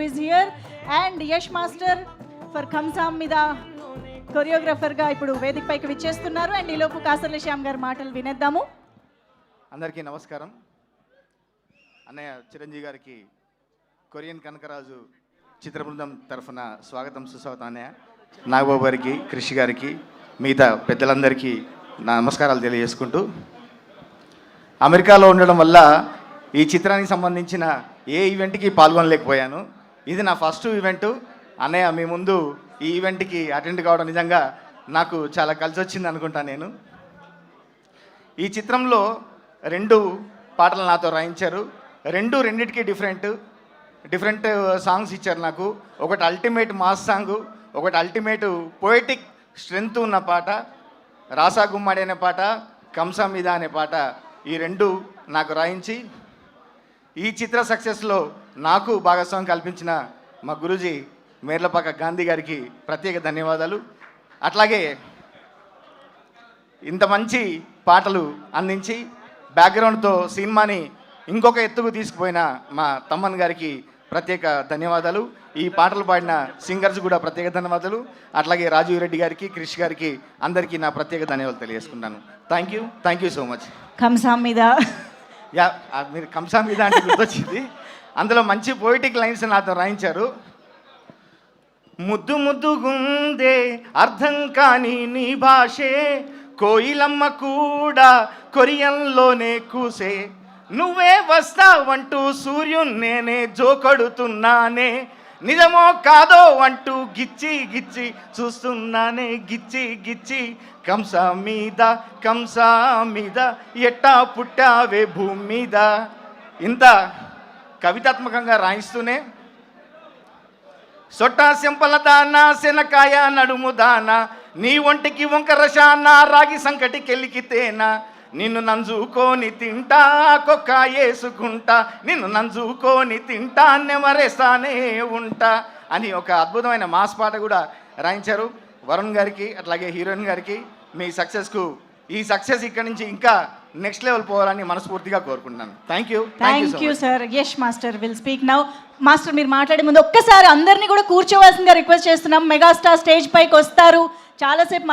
is here and Yash Master for Kamsam మీద కొరియోగ్రాఫర్గా ఇప్పుడు వేదిక పైకి విచ్చేస్తున్నారు. అండ్ ఈలోపు కాసర్ల శ్యామ్ గారి మాటలు వినేద్దాము. అందరికీ నమస్కారం. అన్నయ్య చిరంజీవి గారికి కొరియన్ కనకరాజు చిత్ర బృందం తరఫున స్వాగతం సుస్వాగతం. అన్నయ్య నాగబాబు గారికి, కృషి గారికి, మిగతా పెద్దలందరికీ నా నమస్కారాలు తెలియజేసుకుంటూ, అమెరికాలో ఉండడం వల్ల ఈ చిత్రానికి సంబంధించిన ఏ ఈవెంట్కి పాల్గొనలేకపోయాను. ఇది నా ఫస్ట్ ఈవెంటు. అన్నయ్య మీ ముందు ఈ ఈవెంట్కి అటెండ్ కావడం నిజంగా నాకు చాలా కలిసి వచ్చింది అనుకుంటాను. నేను ఈ చిత్రంలో 2 పాటలు నాతో రాయించారు. రెండిటికి డిఫరెంట్ సాంగ్స్ ఇచ్చారు నాకు. ఒకటి అల్టిమేట్ మాస్ సాంగు, ఒకటి అల్టిమేట్ పోయిటిక్ స్ట్రెంగ్త్ ఉన్న పాట, రాసా గుమ్మడి అనే పాట, కంసా మీద అనే పాట. ఈ 2 నాకు రాయించి ఈ చిత్ర సక్సెస్లో నాకు భాగస్వామ్యం కల్పించిన మా గురూజీ మేర్లపాక గాంధీ గారికి ప్రత్యేక ధన్యవాదాలు. అట్లాగే ఇంత మంచి పాటలు అందించి బ్యాక్గ్రౌండ్తో సినిమాని ఇంకొక ఎత్తుకు తీసుకుపోయిన మా తమ్మన్ గారికి ప్రత్యేక ధన్యవాదాలు. ఈ పాటలు పాడిన సింగర్స్ కూడా ప్రత్యేక ధన్యవాదాలు. అట్లాగే రాజీవ్ రెడ్డి గారికి, క్రిష్ గారికి, అందరికీ నా ప్రత్యేక ధన్యవాదాలు తెలియజేసుకుంటాను. Thank you so much. కంసాం మీద మీరు కంసా మీద అంటే గుర్తొచ్చింది. అందులో మంచి పోయిటిక్ లైన్స్ నాతో రాయించారు. ముద్దు ముద్దుగుందే అర్థం కాని నీ భాషే, కోయిలమ్మ కూడా కొరియన్లోనే కూసే, నువ్వే వస్తావంటూ సూర్యున్నేనే జోకొడుతున్నానే, నిజమో కాదో అంటూ గిచ్చి గిచ్చి చూస్తున్నానే, గిచ్చి గిచ్చి కంసా మీద ఎట్టా పుట్టావే భూమి మీద. ఇంత కవితాత్మకంగా రాయిస్తూనే సొట్టా సింపల దానా, శనకాయ నడుము దానా, నీ ఒంటికి వంకర శానా, రాగి సంకటి కెలికితేనా, నిన్ను నంజుకొని తింటా కొక్క వేసుకుంటా, నిన్ను నంజుకొని తింటా నెమరేస్తానే ఉంటా అని ఒక అద్భుతమైన మాస్ పాట కూడా రాయించారు. వరుణ్ గారికి, అట్లాగే హీరోయిన్ గారికి, మీ సక్సెస్కు ఈ సక్సెస్ ఇక్కడి నుంచి ఇంకా నెక్స్ట్ లెవెల్ పోవాలని మనస్ఫూర్తిగా కోరుకుంటున్నాను. Thank you sir. Yash master will speak now. Master మీరు మాట్లాడే ముందు ఒక్కసారి అందరినీ కూడా కూర్చోవాల్సిందిగా రిక్వెస్ట్ చేస్తున్నాం. మెగాస్టార్ స్టేజ్ పైకి వస్తారు. చాలాసేపు